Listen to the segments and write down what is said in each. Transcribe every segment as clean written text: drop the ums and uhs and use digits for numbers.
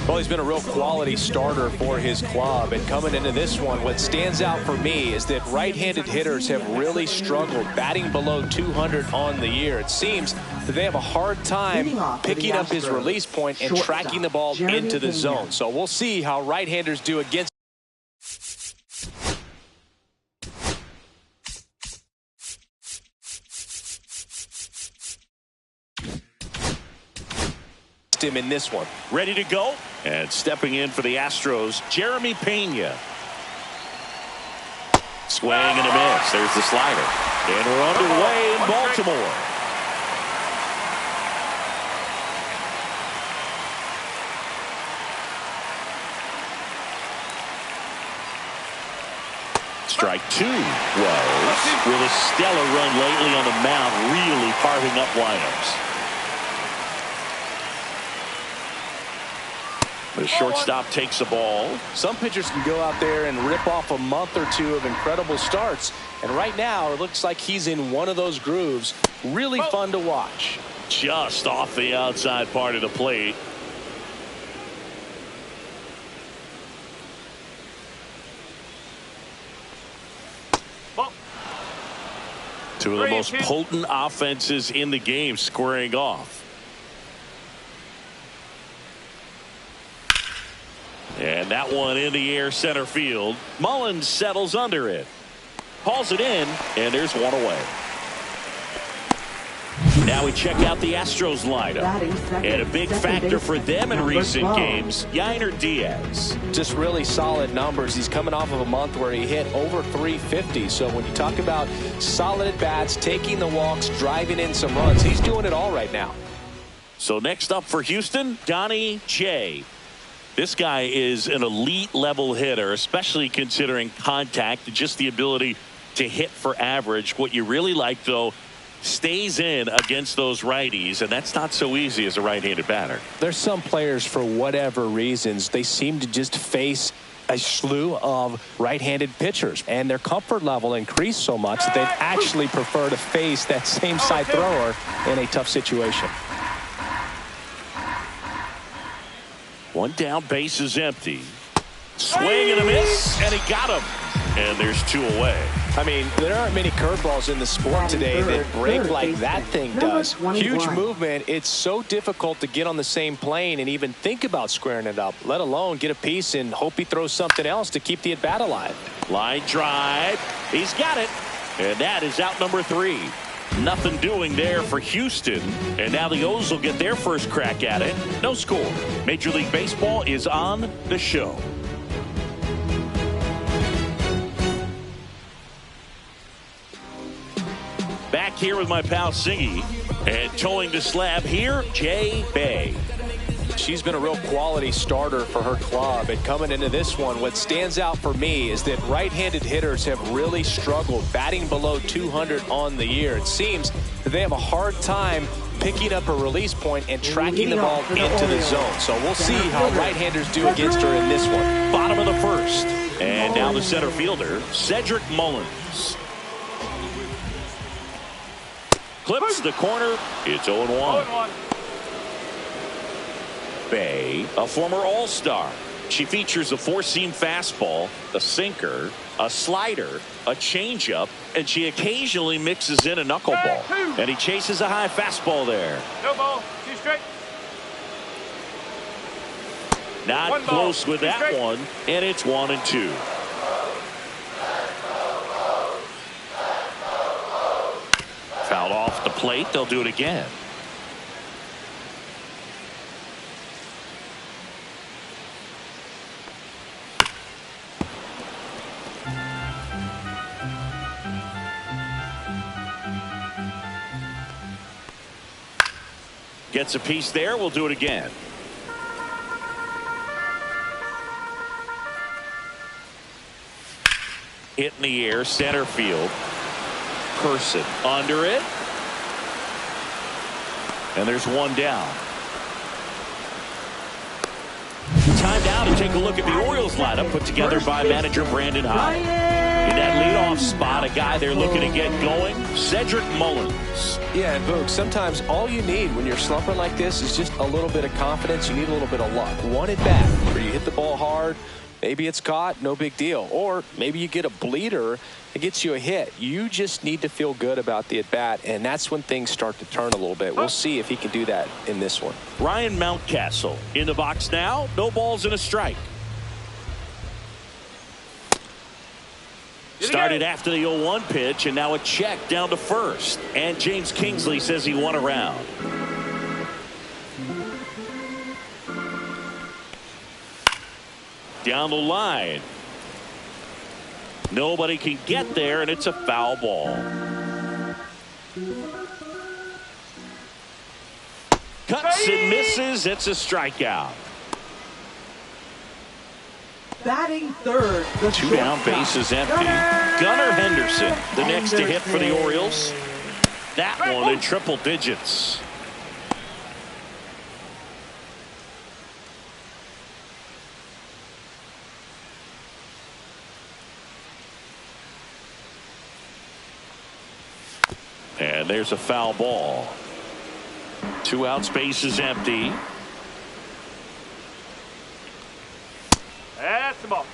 Well, he's been a real quality starter for his club. And coming into this one, what stands out for me is that right-handed hitters have really struggled batting below 200 on the year. It seems that they have a hard time picking up his release point and tracking the ball into the zone. So we'll see how right-handers do against him in this one. Ready to go, and stepping in for the Astros, Jeremy Pena. Swing and a miss. There's the slider, and we're underway in Baltimore. Strike two was with a stellar run lately on the mound, really carving up lineups. The shortstop takes the ball. Some pitchers can go out there and rip off a month or two of incredible starts. And right now, it looks like he's in one of those grooves. Really fun to watch. Just off the outside part of the plate. Two of the most potent offenses in the game squaring off. And that one in the air center field. Mullins settles under it. Hauls it in, and there's one away. Now we check out the Astros lineup. And a big factor for them in recent games, Yainer Diaz. Just really solid numbers. He's coming off of a month where he hit over 350. So when you talk about solid at bats, taking the walks, driving in some runs, he's doing it all right now. So next up for Houston, Donnie J. This guy is an elite level hitter, especially considering contact, just the ability to hit for average. What you really like, though, stays in against those righties, and that's not so easy as a right-handed batter. There's some players, for whatever reasons, they seem to just face a slew of right-handed pitchers, and their comfort level increased so much that they'd actually prefer to face that same side thrower in a tough situation. One down, base is empty. Swing and a miss, and he got him. And there's two away. I mean, there aren't many curveballs in the sport today that break like that thing does. Huge movement. It's so difficult to get on the same plane and even think about squaring it up, let alone get a piece and hope he throws something else to keep the at-bat alive. Line drive. He's got it. And that is out number 3. Nothing doing there for Houston. And now the O's will get their first crack at it. No score. Major League Baseball is on the show. Back here with my pal Singy. And towing the slab here, Jay Bay. She's been a real quality starter for her club, and coming into this one, what stands out for me is that right-handed hitters have really struggled batting below 200 on the year. It seems that they have a hard time picking up a release point and tracking the ball into the zone. So we'll see how right-handers do against her in this one. Bottom of the first. And now the center fielder, Cedric Mullins. Clips the corner. It's 0-1. Bay, a former All-Star. She features a four-seam fastball, a sinker, a slider, a changeup, and she occasionally mixes in a knuckleball. And he chases a high fastball there. No ball, 2 straight. Not close with that one, and it's 1-2. Fouled off the plate. They'll do it again. Gets a piece there. We'll do it again. Hit in the air, center field. Person under it. And there's one down. Time now to take a look at the Orioles lineup put together by manager Brandon Hyde. In that leadoff spot, a guy they're looking to get going, Cedric Mullins. Yeah, and Boog, sometimes all you need when you're slumping like this is just a little bit of confidence. You need a little bit of luck. One at bat where you hit the ball hard, maybe it's caught, no big deal. Or maybe you get a bleeder that gets you a hit. You just need to feel good about the at bat, and that's when things start to turn a little bit. We'll see if he can do that in this one. Ryan Mountcastle in the box now. No balls and a strike. Started after the 0-1 pitch, and now a check down to first. And James Kingsley says he won a round. Down the line. Nobody can get there, and it's a foul ball. Cuts and misses. It's a strikeout. Batting third. Two down, bases empty. Gunnar Henderson, the next to hit for the Orioles. That one in triple digits. And there's a foul ball. 2 outs, bases empty. That's the ball.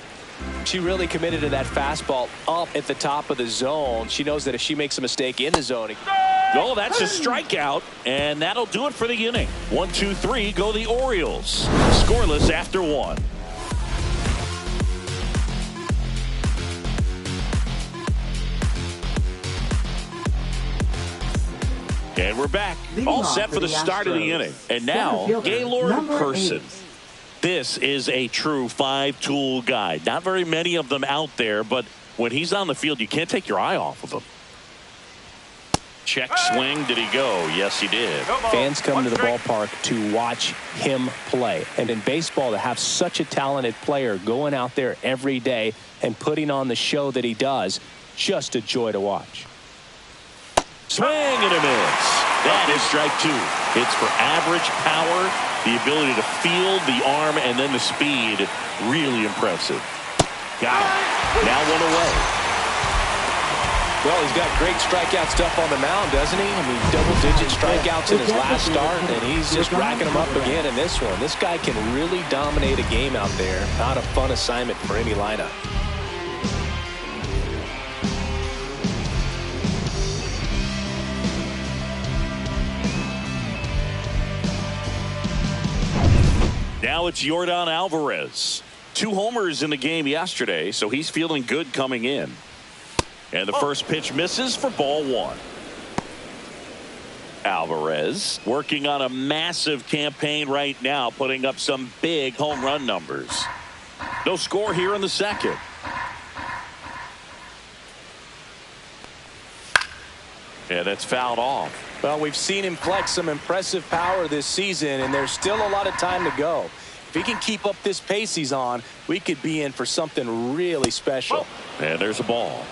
She really committed to that fastball up at the top of the zone. She knows that if she makes a mistake in the zone. Oh, that's a strikeout, and that'll do it for the inning. 1, 2, 3, go the Orioles. Scoreless after 1. And we're back. All set for the start of the inning. And now, Gaylord Person. This is a true 5-tool guy. Not very many of them out there, but when he's on the field, you can't take your eye off of him. Check swing. Did he go? Yes, he did. Fans come to the ballpark to watch him play. And in baseball, to have such a talented player going out there every day and putting on the show that he does, just a joy to watch. Swing and a miss. That is strike 2. It's for average power, the ability to field the arm, and then the speed. Really impressive. Got it. Now 1 away. Well, he's got great strikeout stuff on the mound, doesn't he? I mean, double-digit strikeouts in his last start, and he's just racking them up again in this one. This guy can really dominate a game out there. Not a fun assignment for any lineup. Now it's Yordan Alvarez. 2 homers in the game yesterday, so he's feeling good coming in. And the first pitch misses for ball 1. Alvarez working on a massive campaign right now, putting up some big home run numbers. No score here in the second. Yeah, that's fouled off. Well, we've seen him flex some impressive power this season, and there's still a lot of time to go. If he can keep up this pace he's on, we could be in for something really special. And there's a ball.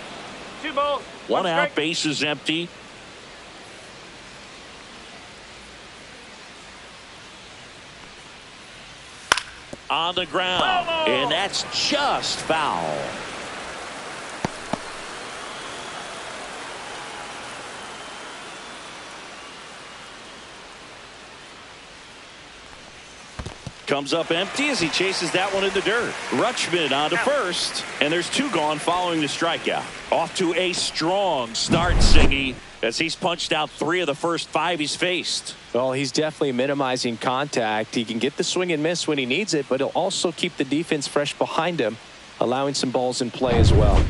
2 balls. 1 out, bases empty. On the ground, and that's just foul. Comes up empty as he chases that one in the dirt. Rutschman on to first, and there's 2 gone following the strikeout. Off to a strong start, Siggy, as he's punched out 3 of the first 5 he's faced. Well, he's definitely minimizing contact. He can get the swing and miss when he needs it, but he'll also keep the defense fresh behind him, allowing some balls in play as well.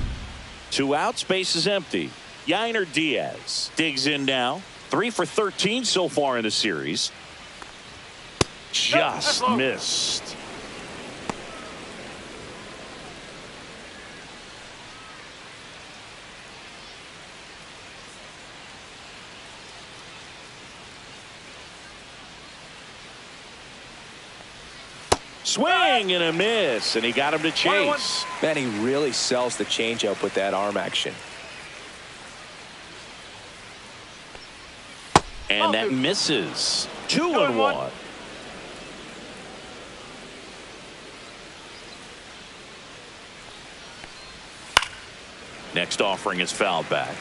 2 outs, base is empty. Yainer Diaz digs in now. 3 for 13 so far in the series. Just missed. Swing and a miss, and he got him to chase. Man, he really sells the changeup with that arm action. And that misses. 2-1. Next offering is fouled back.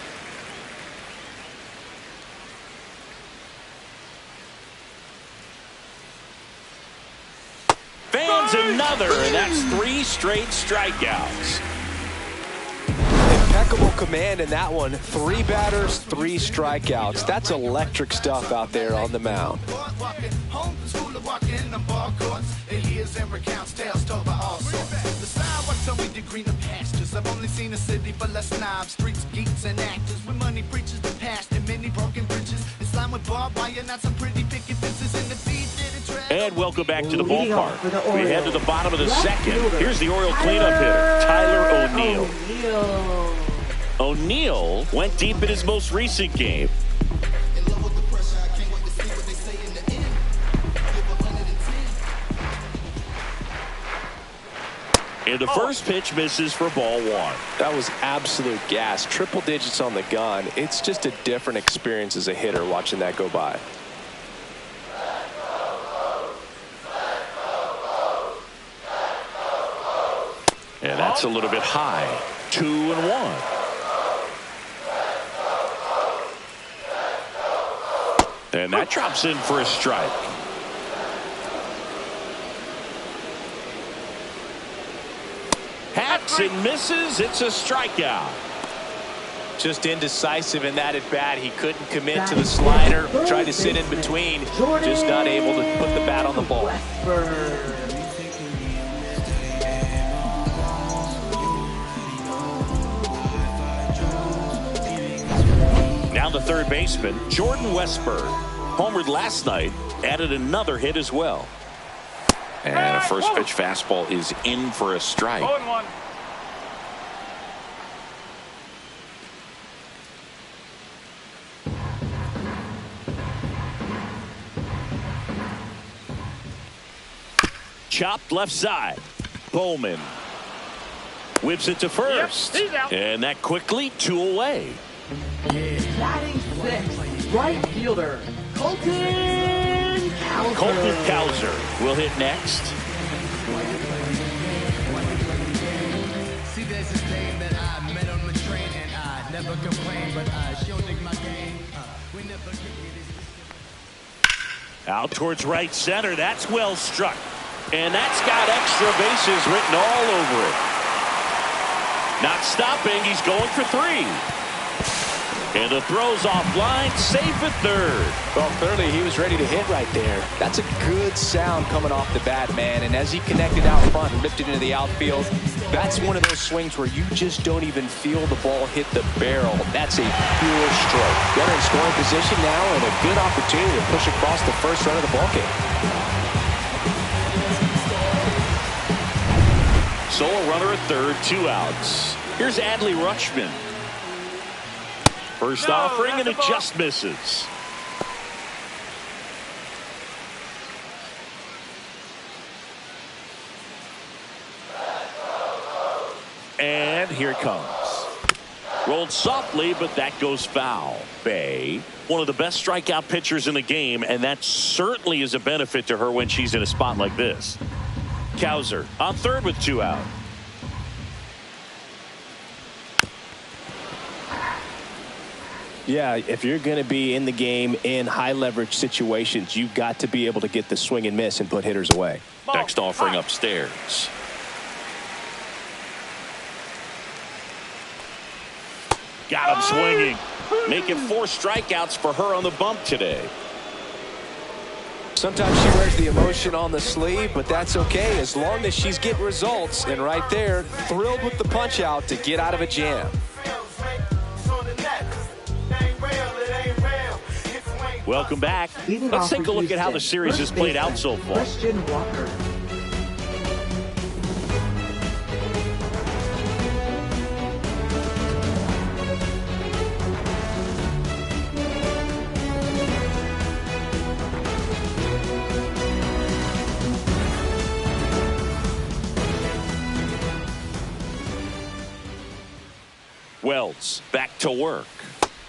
Fans another, and that's 3 straight strikeouts. Impeccable command in that one. 3 batters, 3 strikeouts. That's electric stuff out there on the mound. I've only seen a city for less snobs, streets, geeks, and actors with money preachers the past and many broken bridges. It's lined with barbed wire, not some pretty picket fences in the beat. And welcome back to the ballpark. We head to the bottom of the second. Here's the Oriole cleanup hitter, Tyler O'Neill. O'Neill went deep in his most recent game. And the first pitch misses for ball 1. That was absolute gas. Triple digits on the gun. It's just a different experience as a hitter watching that go by. And that's a little bit high. 2-1. And that drops in for a strike. Hats and misses. It's a strikeout. Just indecisive in that at bat. He couldn't commit to the slider. Tried to sit in between. Just not able to put the bat on the ball. Now the third baseman, Jordan Westburg. Homered last night, added another hit as well. And a first pitch fastball is in for a strike. 0-1. Chopped left side. Bowman whips it to first. Yep, he's out. And that quickly 2 away. Batting 6, right fielder, Colton Cowser. Colton Cowser will hit next. See, there's this name that I met on the train, and I never complain, but she'll dig my game. We never get Out towards right center. That's well struck. And that's got extra bases written all over it. Not stopping. He's going for 3. And the throw's offline, safe at third. Well, clearly he was ready to hit right there. That's a good sound coming off the bat, man. And as he connected out front and ripped it into the outfield, that's one of those swings where you just don't even feel the ball hit the barrel. That's a pure stroke. Runner in scoring position now and a good opportunity to push across the first run of the ball game. Sole runner at third, 2 outs. Here's Adley Rutschman. First offering, and it just misses. And here it comes. Rolled softly, but that goes foul. Bae, one of the best strikeout pitchers in the game, and that certainly is a benefit to her when she's in a spot like this. Cowser on third with 2 out. Yeah, if you're going to be in the game in high leverage situations, you've got to be able to get the swing and miss and put hitters away. Next offering upstairs. Got him swinging. Making 4 strikeouts for her on the bump today. Sometimes she wears the emotion on the sleeve, but that's okay as long as she's getting results. And right there, thrilled with the punch out to get out of a jam. Welcome back. Let's take a look at how the series has played out so far. Christian Walker. Wells back to work.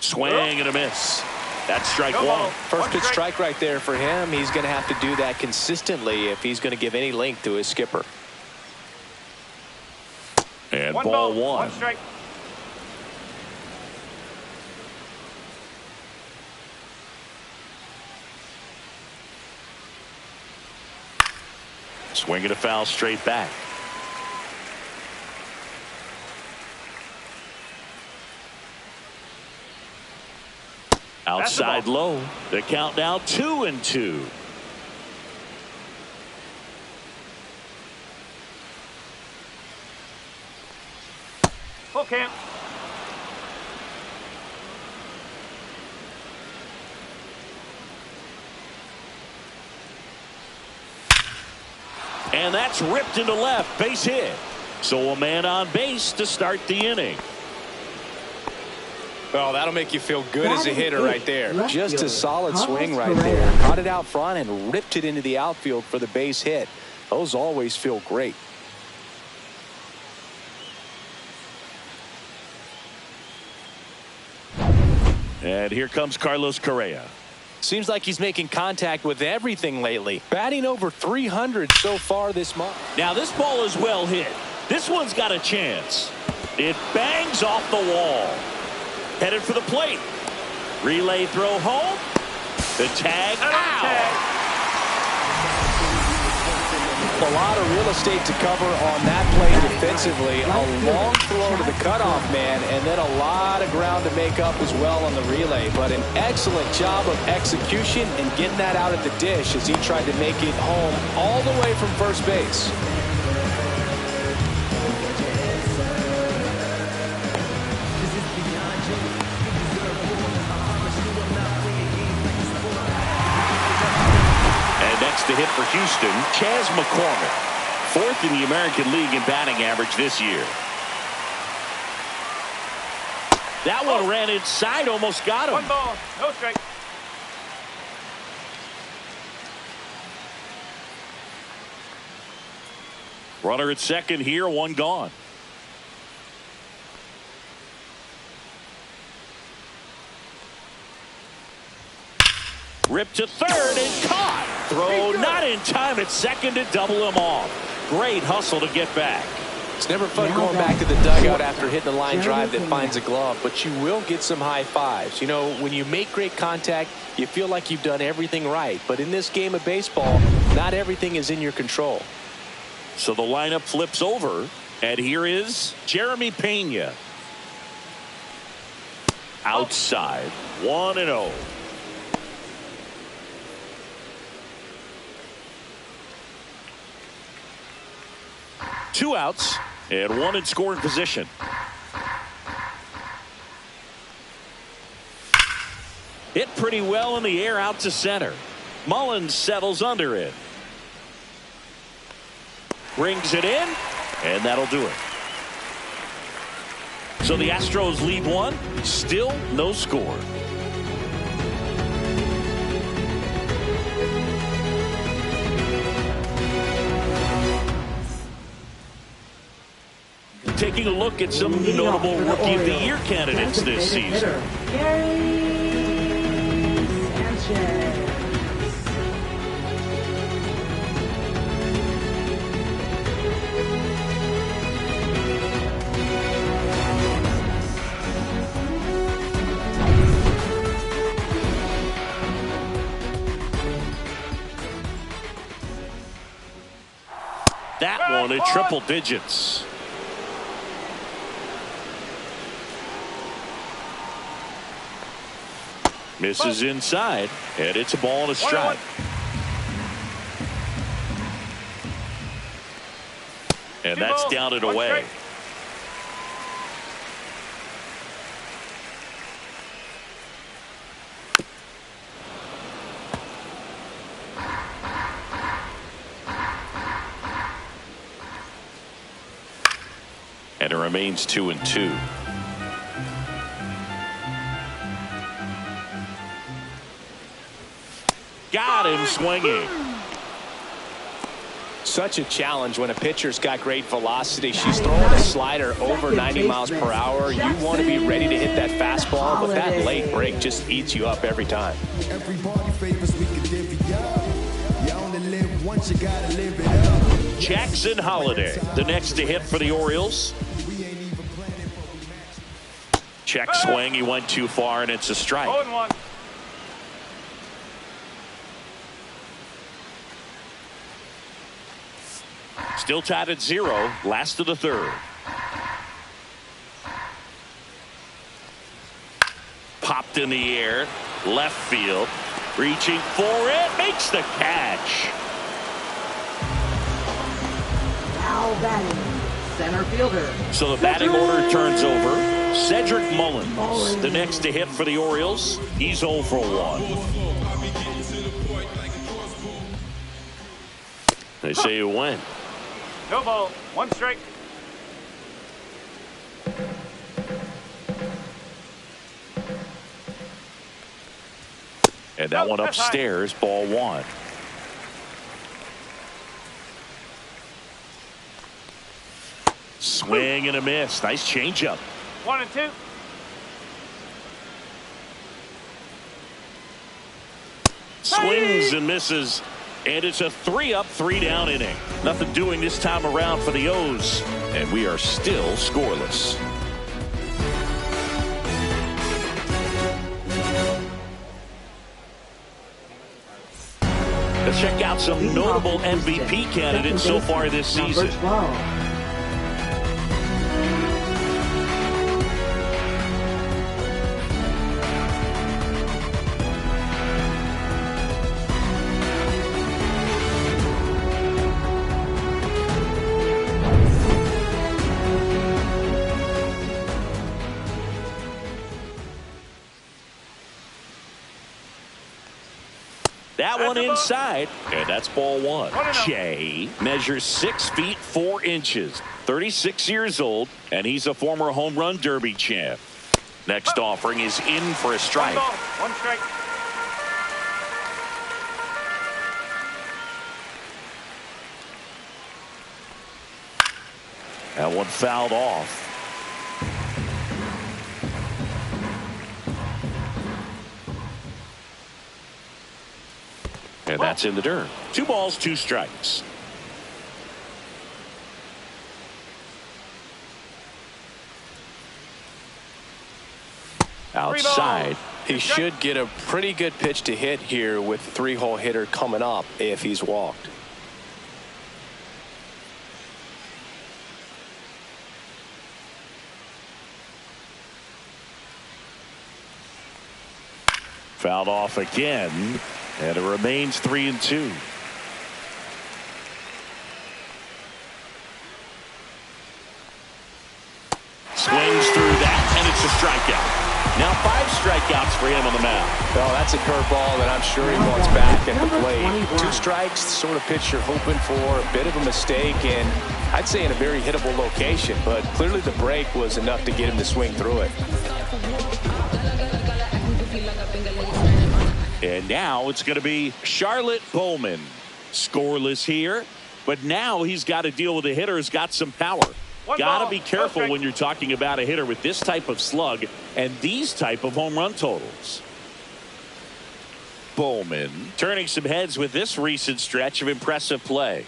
Swing and a miss. That's strike 1. First pitch strike right there for him. He's going to have to do that consistently if he's going to give any length to his skipper. And ball 1. 1 strike. Swinging a foul straight back. Outside low. The count now 2-2. Okay. And that's ripped into left. Base hit. So a man on base to start the inning. Oh, that'll make you feel good as a hitter right there. Just a solid swing right Correa. there. Caught it out front and ripped it into the outfield for the base hit. Those always feel great. And here comes Carlos Correa. Seems like he's making contact with everything lately. Batting over 300 so far this month. Now this ball is well hit. This one's got a chance. It bangs off the wall. Headed for the plate. Relay throw home. The tag. Ow! A lot of real estate to cover on that play defensively. A long throw to the cutoff man, and then a lot of ground to make up as well on the relay. But an excellent job of execution and getting that out at the dish as he tried to make it home all the way from first base. To hit for Houston, Chas McCormick, 4th in the American League in batting average this year. That one ran inside, almost got him. One ball, no strike. Runner at second here, one gone. Ripped to third and caught. Throw not in time at second to double him off. Great hustle to get back. It's never fun going back to the dugout after hitting the line drive that finds a glove, but you will get some high fives. You know, when you make great contact, you feel like you've done everything right. But in this game of baseball, not everything is in your control. So the lineup flips over, and here is Jeremy Pena. Outside, 1-0. Two outs and one in scoring position. Hit pretty well in the air out to center. Mullins settles under it. Brings it in, and that'll do it. So the Astros lead one, still no score. Taking a look at some notable Rookie of the Year candidates this season. Gary Sanchez. That one at triple digits. Misses inside, and it's a ball and a strike. And that's down and away. And it remains 2-2. Got him swinging. Such a challenge when a pitcher's got great velocity. She's throwing a slider over 90 miles per hour. You want to be ready to hit that fastball, but that late break just eats you up every time. Everybody favors we can divvy up. You only live once, you gotta live it up. Jackson Holiday, the next to hit for the Orioles. Check swing, he went too far, and it's a strike. 0-1. Still tied at 0. Last of the third. Popped in the air. Left field. Reaching for it. Makes the catch. Now batting, center fielder. So the batting order turns over. Cedric Mullins, the next to hit for the Orioles. He's 0 for 1. They say you win. No ball. 1 strike. And that one upstairs, ball 1. Swing and a miss. Nice changeup. 1 and 2. Swings and misses. And it's a 3-up, 3-down inning. Nothing doing this time around for the O's. And we are still scoreless. Let's check out some notable MVP candidates so far this season. Number 12. That one inside, and that's ball 1. Jay measures 6 feet 4 inches, 36 years old, and he's a former home run derby champ. Next offering is in for a strike. 1 ball, 1 strike. That one fouled off. And that's in the dirt. 2 balls, 2 strikes. Outside. He should get a pretty good pitch to hit here with the 3-hole hitter coming up if he's walked. Fouled off again. And it remains 3 and 2. Swings through that, and it's a strikeout. Now 5 strikeouts for him on the mound. Well, that's a curveball that I'm sure he wants back at the plate. 2 strikes, sort of pitch you're hoping for, a bit of a mistake, and I'd say in a very hittable location. But clearly the break was enough to get him to swing through it. And now it's going to be Charlotte Bowman. Scoreless here, but now he's got to deal with a hitter who's got some power. Got to be careful when you're talking about a hitter with this type of slug and these type of home run totals. Bowman turning some heads with this recent stretch of impressive play.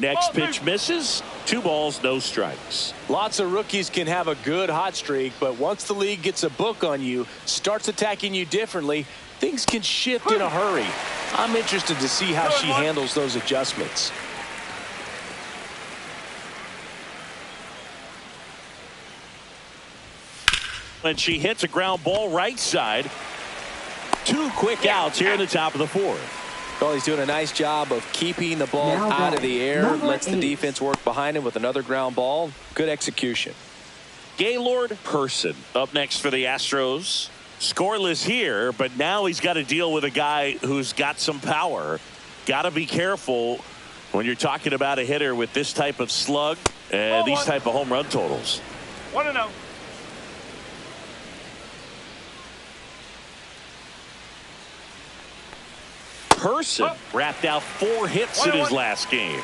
Next pitch misses. 2 balls, no strikes. Lots of rookies can have a good hot streak, but once the league gets a book on you, starts attacking you differently, things can shift in a hurry. I'm interested to see how she handles those adjustments. And she hits a ground ball right side. 2 quick outs here in the top of the 4th. Well, he's doing a nice job of keeping the ball out of the air. Lets the defense work behind him with another ground ball. Good execution. Gaylord Person up next for the Astros. Scoreless here, but now he's got to deal with a guy who's got some power. Got to be careful when you're talking about a hitter with this type of slug and these type of home run totals. 1-0. Person wrapped out 4 hits in his last game.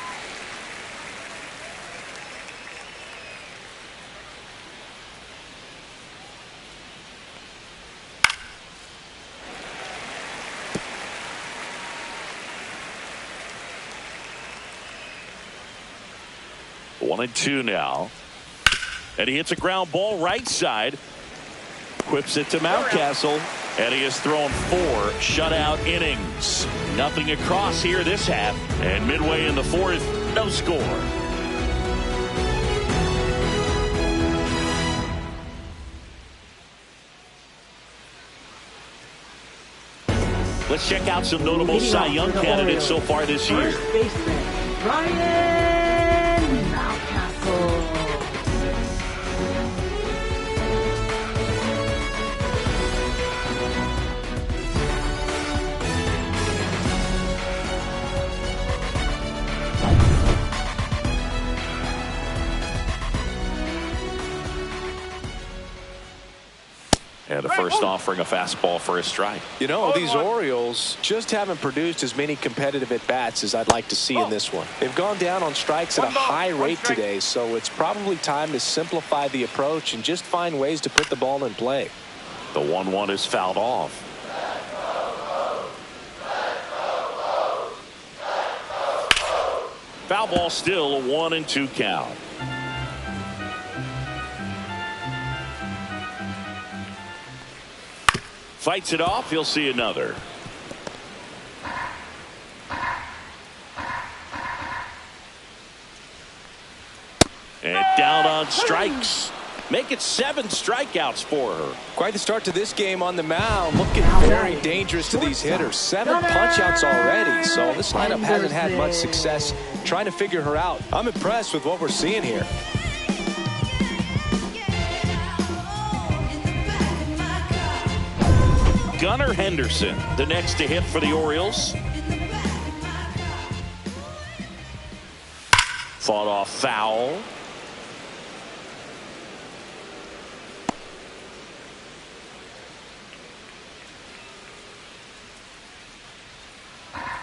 One and 2 now. And he hits a ground ball right side. Whips it to Mountcastle. And he has thrown 4 shutout innings. Nothing across here this half. And midway in the 4th, no score. Let's check out some notable Cy Young candidates so far this year. First baseman, Ryan Mountcastle. And a first offering a fastball for a strike. You know, these Orioles just haven't produced as many competitive at-bats as I'd like to see in this one. They've gone down on strikes at a high rate today, so it's probably time to simplify the approach and just find ways to put the ball in play. The 1-1 is fouled off. Foul ball still, a 1-2 count. Fights it off. He'll see another. And down on strikes. Make it 7 strikeouts for her. Quite the start to this game on the mound. Looking very dangerous to these hitters. 7 punch-outs already. So this lineup hasn't had much success trying to figure her out. I'm impressed with what we're seeing here. Gunnar Henderson, the next to hit for the Orioles. Fought off foul.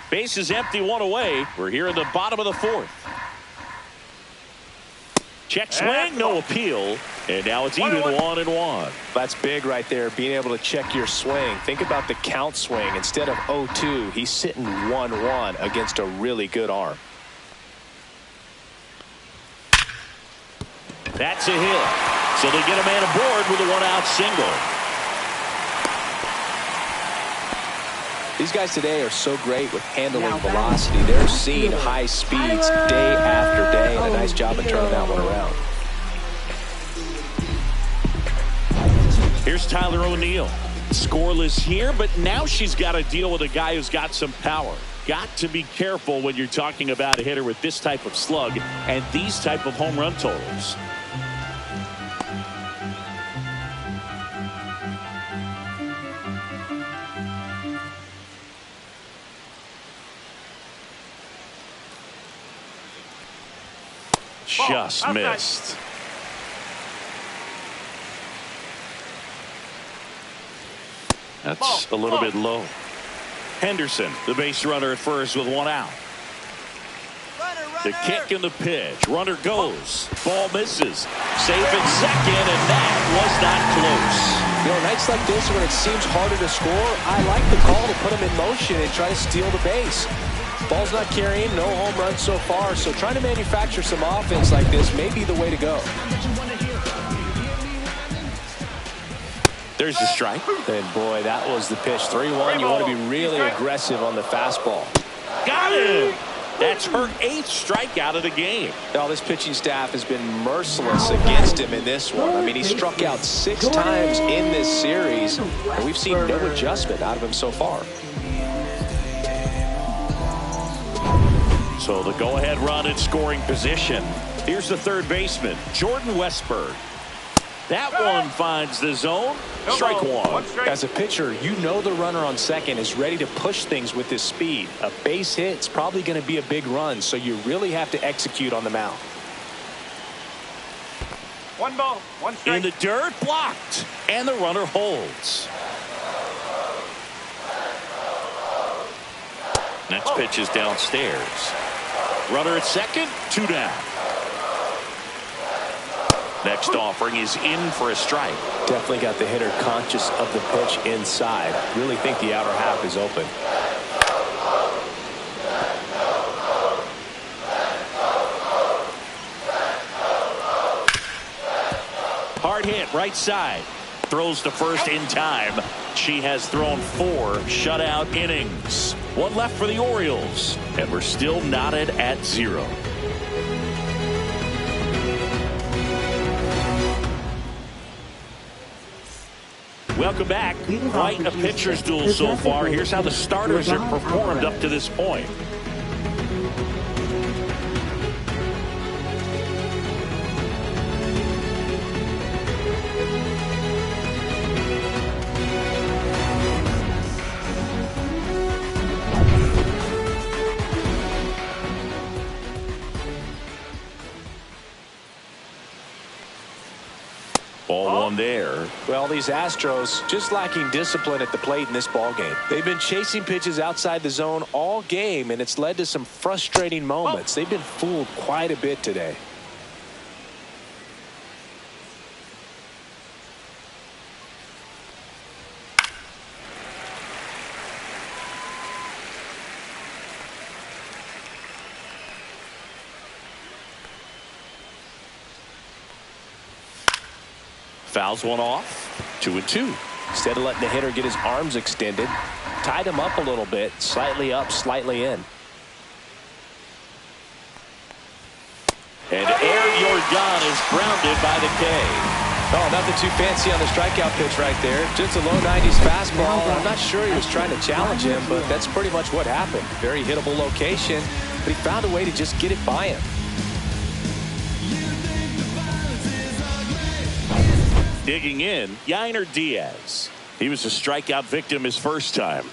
Base is empty, 1 away. We're here in the bottom of the 4th. Check swing, no appeal. And now it's even 1-1. That's big right there, being able to check your swing. Think about the count swing. Instead of 0-2, he's sitting 1-1 against a really good arm. That's a hit. So they get a man aboard with a 1-out single. These guys today are so great with handling velocity. They're seeing high speeds day after day, and a nice job of turning that one around. Here's Tyler O'Neill. Scoreless here, but now she's got to deal with a guy who's got some power. Got to be careful when you're talking about a hitter with this type of slug and these type of home run totals. Just missed. That's a little bit low. Henderson, the base runner at first with 1 out. The kick and the pitch. Runner goes. Ball misses. Safe at second, and that was not close. You know, nights like this when it seems harder to score, I like the call to put him in motion and try to steal the base. Ball's not carrying, no home runs so far, so trying to manufacture some offense like this may be the way to go. There's the strike. And boy, that was the pitch. 3-1. You want to be really aggressive on the fastball. Got it. That's her 8th strikeout of the game. Now, this pitching staff has been merciless against him in this one. I mean, he struck out 6 times in this series, and we've seen no adjustment out of him so far. So the go-ahead run in scoring position. Here's the third baseman, Jordan Westburg. That one finds the zone. Strike 1. As a pitcher, you know the runner on second is ready to push things with his speed. A base hit's probably going to be a big run, so you really have to execute on the mound. 1 ball, 1 strike. In the dirt, blocked, and the runner holds. Next pitch is downstairs. Runner at second, 2 down. Next offering is in for a strike. Definitely got the hitter conscious of the pitch inside. Really think the outer half is open. Hard hit, right side. throws to first in time. She has thrown 4 shutout innings. 1 left for the Orioles, and we're still knotted at 0. Welcome back. Quite a pitcher's duel so far. Here's how the starters have performed up to this point. Ball 1 there. Well, these Astros just lacking discipline at the plate in this ball game. They've been chasing pitches outside the zone all game, and it's led to some frustrating moments. They've been fooled quite a bit today. Fouls one off. 2-2. Instead of letting the hitter get his arms extended, tied him up a little bit, slightly up, slightly in. And Aaron Jordan is grounded by the K. Oh, nothing too fancy on the strikeout pitch right there. Just a low 90s fastball. I'm not sure he was trying to challenge him, but that's pretty much what happened. Very hittable location, but he found a way to just get it by him. Digging in, Yainer Diaz. He was a strikeout victim his first time.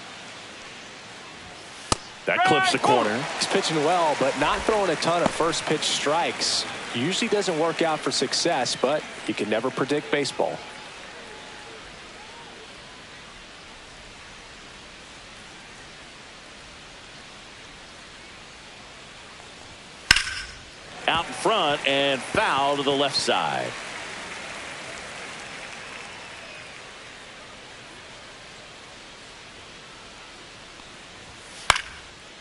That clips the corner. He's pitching well, but not throwing a ton of first pitch strikes. Usually doesn't work out for success, but you can never predict baseball. Out in front and foul to the left side.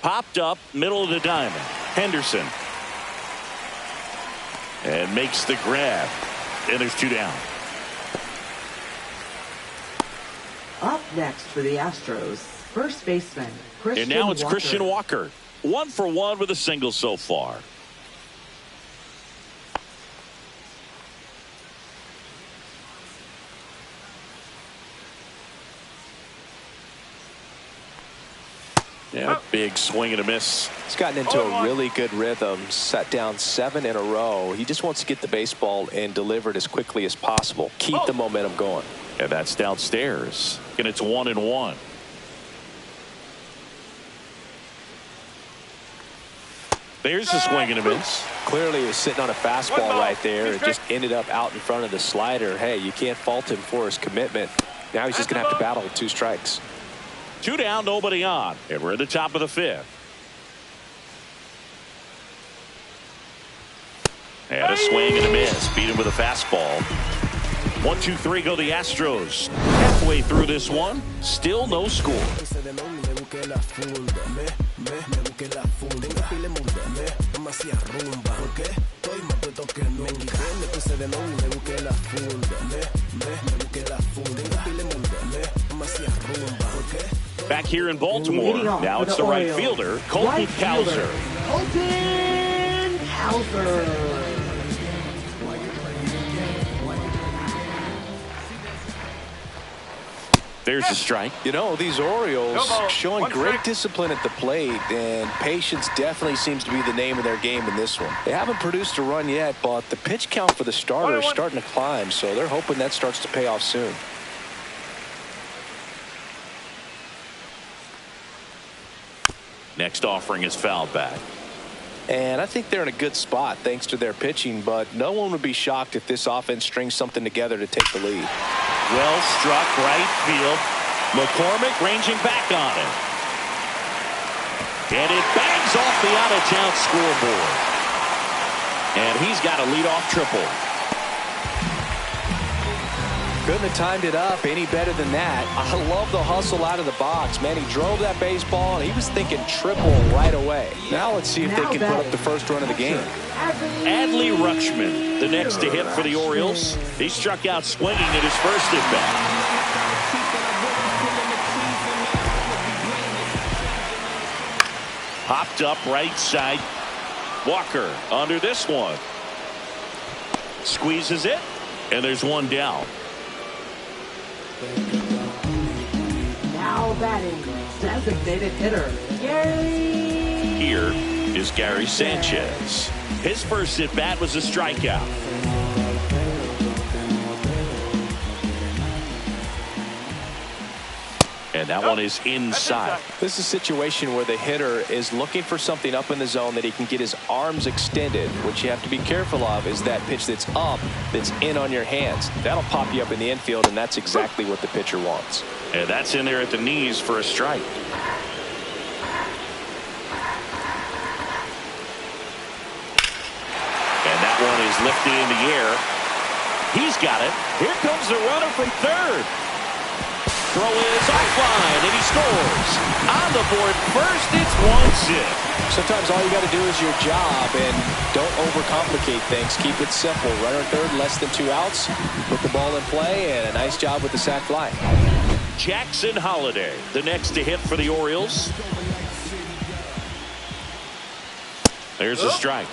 Popped up, middle of the diamond. Henderson. And makes the grab. And there's 2 down. Up next for the Astros, first baseman Christian And now it's Walker. Christian Walker. 1 for 1 with a single so far. Yeah, big swing and a miss. He's gotten into a really good rhythm, set down 7 in a row. He just wants to get the baseball and deliver it as quickly as possible. Keep the momentum going. And that's downstairs. And it's 1-1. There's a swing and a miss. Clearly he was sitting on a fastball right there. It just ended up out in front of the slider. Hey, you can't fault him for his commitment. Now he's just going to have to battle with 2 strikes. 2 down, nobody on. And we're at the top of the 5th. And a swing and a miss. Beat him with a fastball. 1-2-3 go the Astros. Halfway through this one, still no score. Back here in Baltimore, now it's the right fielder, Colton Cowser. Colton Cowser. There's a strike. You know, these Orioles showing great discipline at the plate, and patience definitely seems to be the name of their game in this one. They haven't produced a run yet, but the pitch count for the starter is starting to climb, so they're hoping that starts to pay off soon. Next offering is fouled back. And I think they're in a good spot thanks to their pitching, but no one would be shocked if this offense strings something together to take the lead. Well struck right field. McCormick ranging back on it. And it bangs off the out-of-town scoreboard. And he's got a leadoff triple. Couldn't have timed it up any better than that. I love the hustle out of the box. Man, he drove that baseball, and he was thinking triple right away. Now let's see if they can put up the first run of the game. Adley Rutschman, the next to hit for the Orioles. He struck out swinging at his first at-bat. Popped up right side. Walker under this one. Squeezes it, and there's one down. Now batting, designated hitter, Gary. Here is Gary Sanchez. His first at bat was a strikeout. And that one is inside. This is a situation where the hitter is looking for something up in the zone that he can get his arms extended. What you have to be careful of is that pitch that's up, that's in on your hands. That'll pop you up in the infield, and that's exactly what the pitcher wants. And that's in there at the knees for a strike. And that one is lifted in the air. He's got it. Here comes the runner from third. Throw is offline, and he scores. On the board first, it's 1-0. Sometimes all you got to do is your job, and don't overcomplicate things. Keep it simple. Runner third, less than 2 outs. Put the ball in play, and a nice job with the sac fly. Jackson Holliday, the next to hit for the Orioles. There's a strike.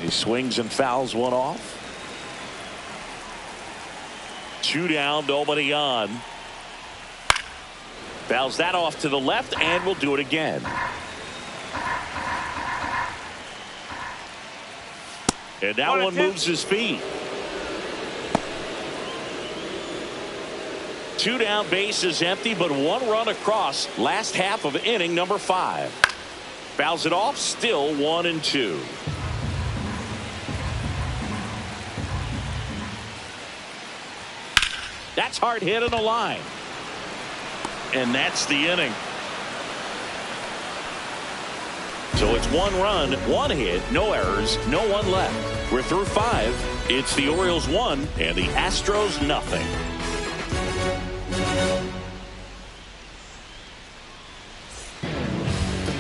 He swings and fouls one off. 2 down, nobody on. Fouls that off to the left, and will do it again. And that one moves his feet. 2 down, base is empty, but 1 run across. Last half of inning number 5. Fouls it off, still 1-2. That's hard hit on the line. And that's the inning. So it's 1 run, 1 hit, no errors, no one left. We're through 5. It's the Orioles 1 and the Astros nothing.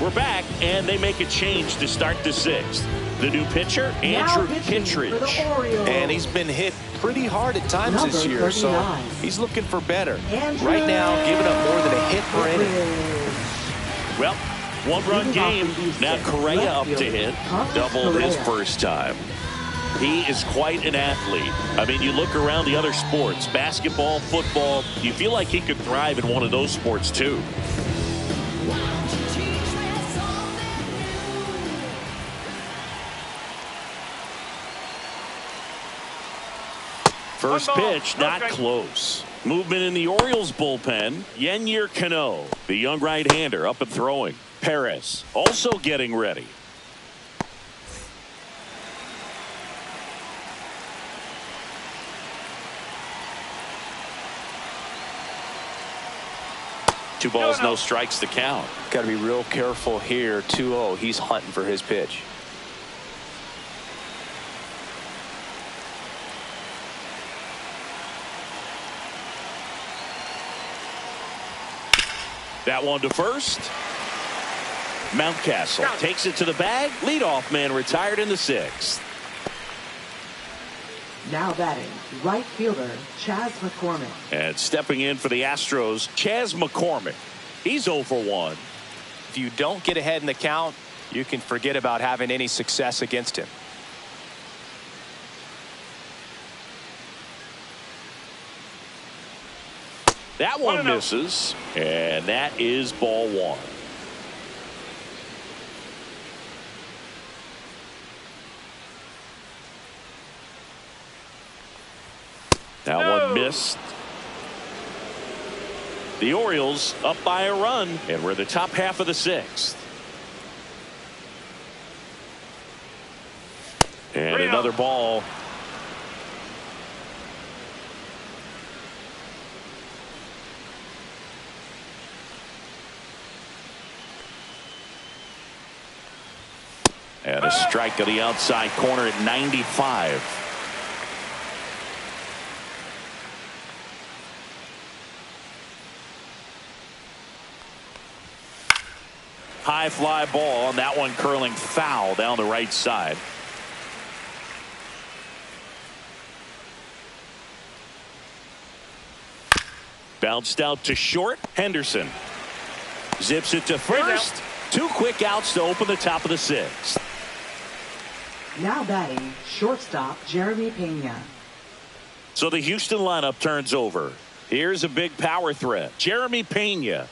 We're back, and they make a change to start the 6th. The new pitcher, Andrew Kittredge. And he's been hit pretty hard at times this year, so he's looking for better. Right now, giving up more than a hit per inning. Well, 1-run game. Now Correa up to hit. Doubled his first time. He is quite an athlete. I mean, you look around the other sports, basketball, football, you feel like he could thrive in one of those sports too. First pitch, not close. Movement in the Orioles bullpen. Yennier Cano, the young right-hander, up and throwing. Perez also getting ready. Two balls, no strikes to count. Got to be real careful here. 2-0. He's hunting for his pitch. That one to first. Mountcastle takes it to the bag. Leadoff man retired in the 6th. Now batting, right fielder, Chas McCormick. And stepping in for the Astros, Chas McCormick. He's 0 for 1. If you don't get ahead in the count, you can forget about having any success against him. That one misses, and that is ball 1. That one missed. The Orioles up by a run, and we're the top half of the 6th. And another ball. And a strike to the outside corner at 95. High fly ball, and that one curling foul down the right side. Bounced out to short. Henderson zips it to first. 2 quick outs to open the top of the 6th. Now batting, shortstop Jeremy Pena. So the Houston lineup turns over. Here's a big power threat. Jeremy Pena.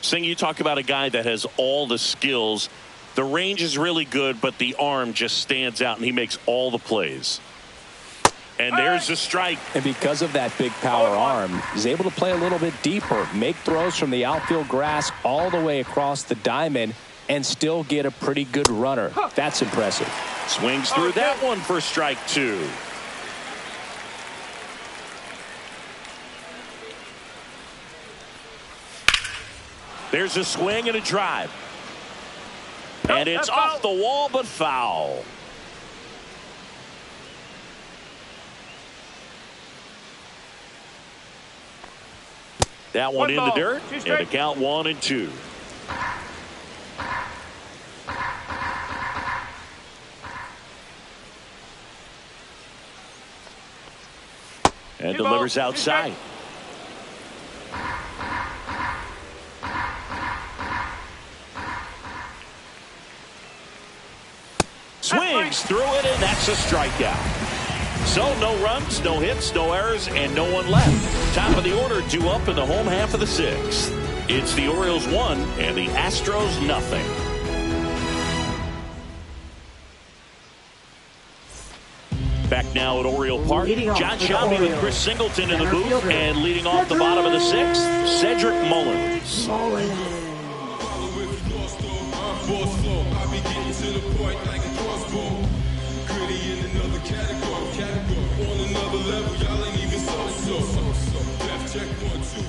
Sing, you talk about a guy that has all the skills. The range is really good, but the arm just stands out, and he makes all the plays. And there's the strike. And because of that big power arm, he's able to play a little bit deeper, make throws from the outfield grass all the way across the diamond, and still get a pretty good runner. That's impressive. Swings through that one for strike 2. There's a swing and a drive. And it's off the wall, but foul. That one in the dirt, and the count 1-2. And delivers outside. Swings through it, and that's a strikeout. So no runs, no hits, no errors, and no one left. Top of the order due up in the home half of the 6th. It's the Orioles 1 and the Astros nothing. Back now at Oriole Park. John Shelby with Chris Singleton in the booth, and leading off the bottom of the 6th, Cedric Mullins.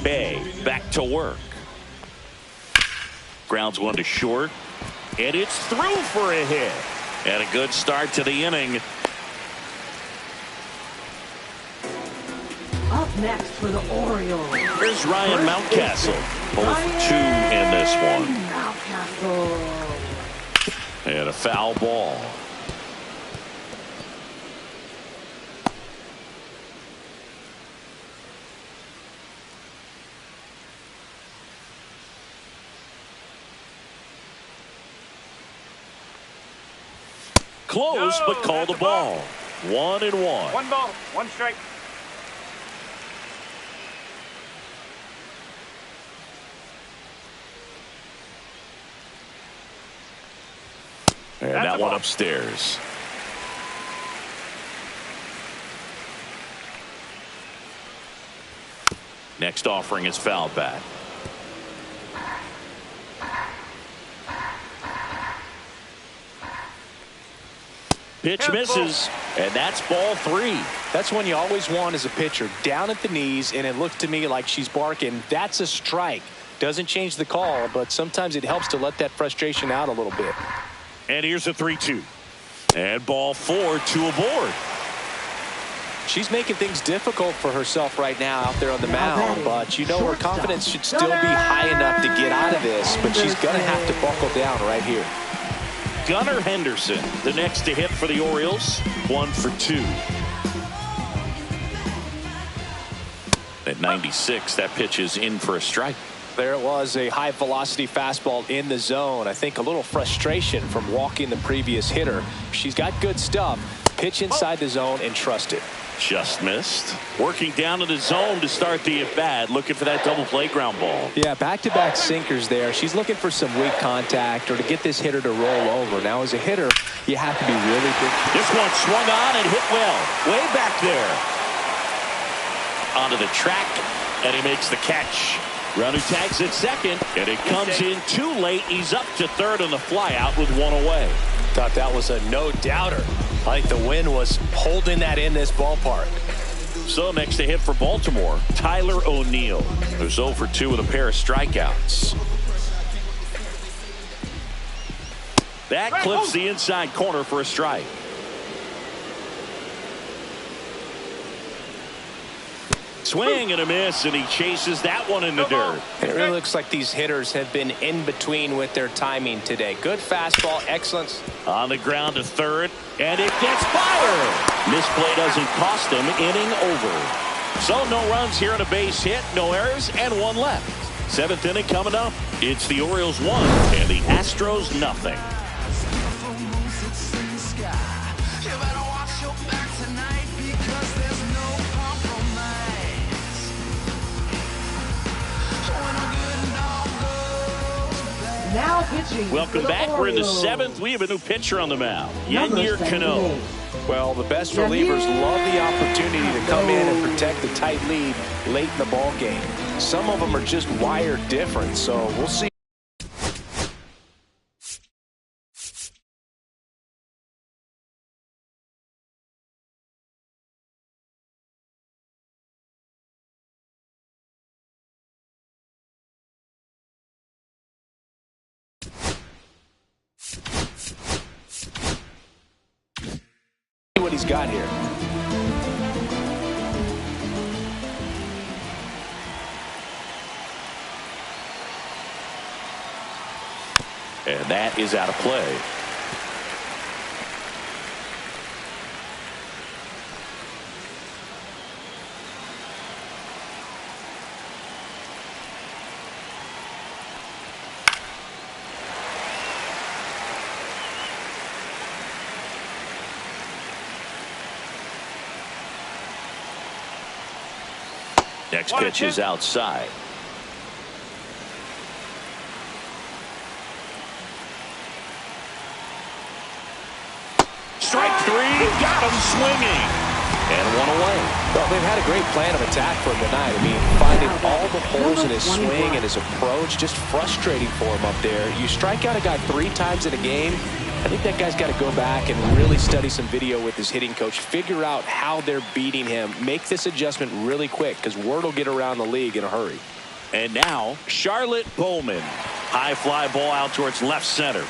Bay back to work. Grounds one to short, and it's through for a hit. And a good start to the inning. Up next for the Orioles. Here's Ryan Mountcastle. Both 2 in this one. Mountcastle. And a foul ball. Close, but called a ball. 1-1. 1 ball, 1 strike. And that one upstairs. Next offering is foul back. Pitch misses, and that's ball 3. That's one you always want as a pitcher. Down at the knees, and it looked to me like she's barking. That's a strike. Doesn't change the call, but sometimes it helps to let that frustration out a little bit. And here's a 3-2. And ball 4, 2 aboard. She's making things difficult for herself right now out there on the mound, but you know her confidence should still be high enough to get out of this, but she's going to have to buckle down right here. Gunnar Henderson, the next to hit for the Orioles, 1 for 2. At 96, that pitch is in for a strike. There it was, a high velocity fastball in the zone. I think a little frustration from walking the previous hitter. She's got good stuff. Pitch inside the zone and trust it. Just missed. Working down to the zone to start the at-bat, looking for that double play ground ball. Yeah, back-to-back sinkers there. She's looking for some weak contact or to get this hitter to roll over. Now, as a hitter, you have to be really good. This one swung on and hit well. Way back there. Onto the track, and he makes the catch. Runner tags at second, and it comes in too late. He's up to third on the flyout with 1 away. Thought that was a no-doubter. I think the wind was holding that in this ballpark. So next to hit for Baltimore, Tyler O'Neill, who's 0 for 2 with a pair of strikeouts. That clips the inside corner for a strike. Swing and a miss, and he chases that one in the dirt. And it really looks like these hitters have been in between with their timing today. Good fastball, excellence. On the ground to third, and it gets fired. Misplay doesn't cost him, inning over. So no runs here on a base hit, no errors, and one left. Seventh inning coming up. It's the Orioles 1 and the Astros nothing. Now pitching. Welcome back. We're in the seventh. We have a new pitcher on the mound. Yennier Cano. Well, the best relievers love the opportunity to come in and protect a tight lead late in the ball game. Some of them are just wired different, so we'll see. What he's got here. And that is out of play. Next pitch is outside. Strike three, got him swinging. And one away. Well, they've had a great plan of attack for him tonight. I mean, finding all the holes in his swing and his approach, just frustrating for him up there. You strike out a guy 3 times in a game, I think that guy's got to go back and really study some video with his hitting coach, figure out how they're beating him, make this adjustment really quick because word will get around the league in a hurry. And now Charlotte Bowman. High fly ball out towards left center.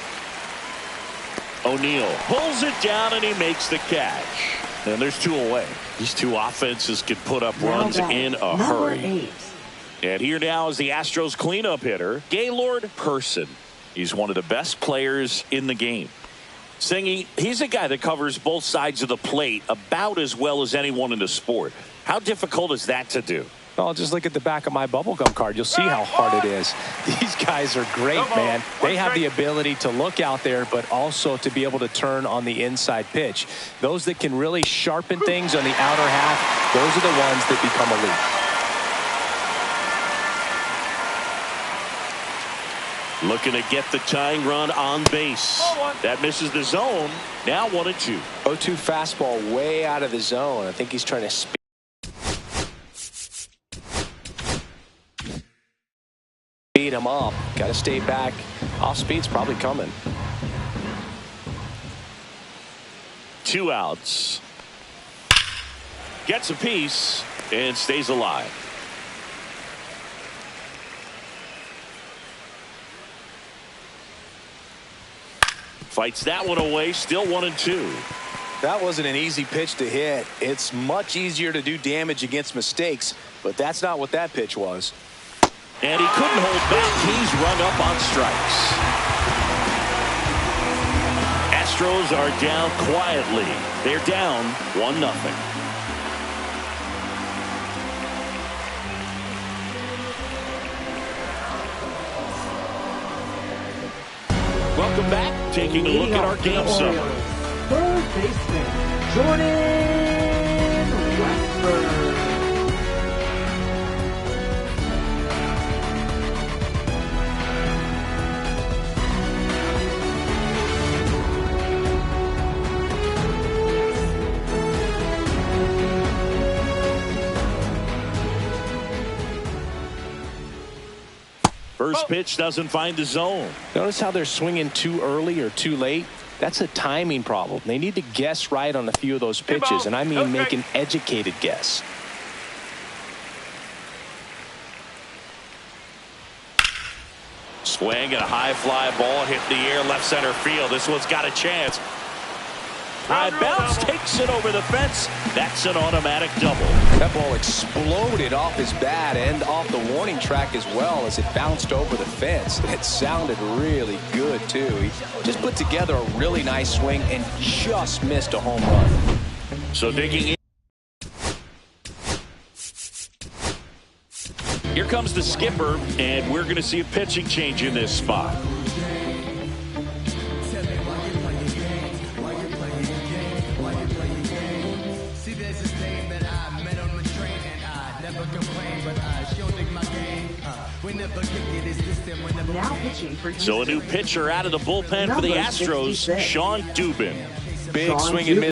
O'Neill pulls it down and he makes the catch. And there's 2 away. These 2 offenses can put up runs in a hurry. And here now is the Astros cleanup hitter, Gaylord Person. He's one of the best players in the game. Singy, he's a guy that covers both sides of the plate about as well as anyone in the sport. How difficult is that to do? Well, just look at the back of my bubblegum card. You'll see how hard it is. These guys are great, man. They have the ability to look out there, but also to be able to turn on the inside pitch. Those that can really sharpen things on the outer half, those are the ones that become elite. Looking to get the tying run on base. That misses the zone. Now 1-2. 0-2 fastball way out of the zone. I think he's trying to speed him up. Got to stay back. Off speed's probably coming. 2 outs. Gets a piece and stays alive. Fights that one away. Still 1-2. That wasn't an easy pitch to hit. It's much easier to do damage against mistakes, but that's not what that pitch was. And he couldn't hold back. He's run up on strikes. Astros are down quietly. They're down 1-0. Welcome back. Taking a look at our game summary. Third baseman, Jordan Westburg. First pitch doesn't find the zone. Notice how they're swinging too early or too late? That's a timing problem. They need to guess right on a few of those pitches, and I mean make an educated guess. Swing and a high fly ball hit the air left center field. This one's got a chance. High bounce takes it over the fence. That's an automatic double. That ball exploded off his bat and off the warning track as well as it bounced over the fence. It sounded really good, too. He just put together a really nice swing and just missed a home run. So digging in. Here comes the skipper, and we're going to see a pitching change in this spot. Now pitching for So a new pitcher out of the bullpen for the Astros, Sean Dubin. Big swing and miss.